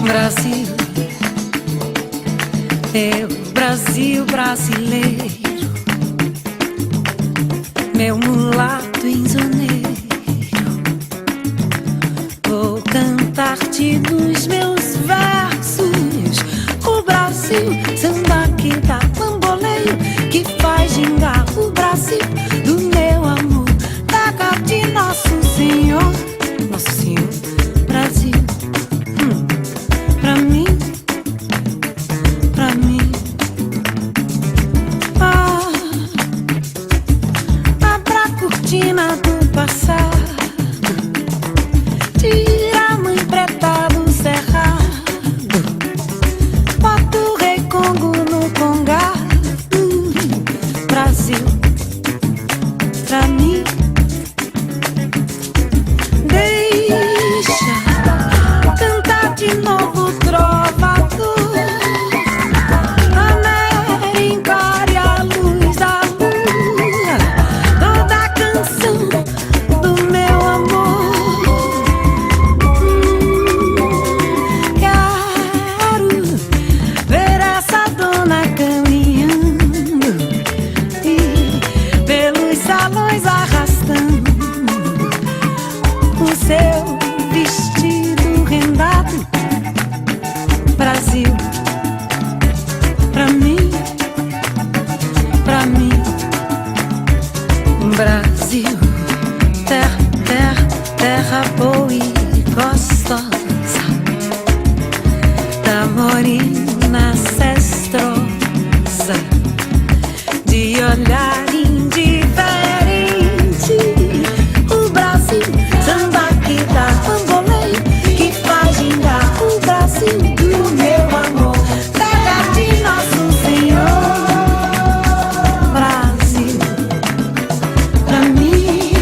Brasil, meu Brasil brasileiro, meu mulato insoneiro, vou cantar-te nos meus versos. O Brasil, samba que dá bamboleio, que faz gingar o Brasil do meu amor, da casa de Nosso Senhor, Nosso Senhor Brasil. Pra mim, pra mim. Abra a cortina do passado, tira a mãe preta do cerrado, bota o rei Congo no congado. Brasil, pra mim. Deixa cantar de novo trovador, América e a luz da lua, toda a canção do meu amor. Quero ver essa dona caminhando e pelos salões arrastando o seu vestido rendado. Brasil, pra mim, pra mim. Brasil, terra, terra, terra boa e gostosa, da morena ancestrosa, de olhar indiferente. O Brasil, samba que dá bamboleio, que faz gingar o Brasil do meu amor, terra de Nosso Senhor. Brasil, pra mim,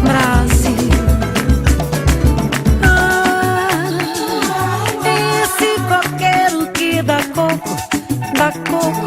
Brasil. Esse coqueiro que dá coco, dá coco.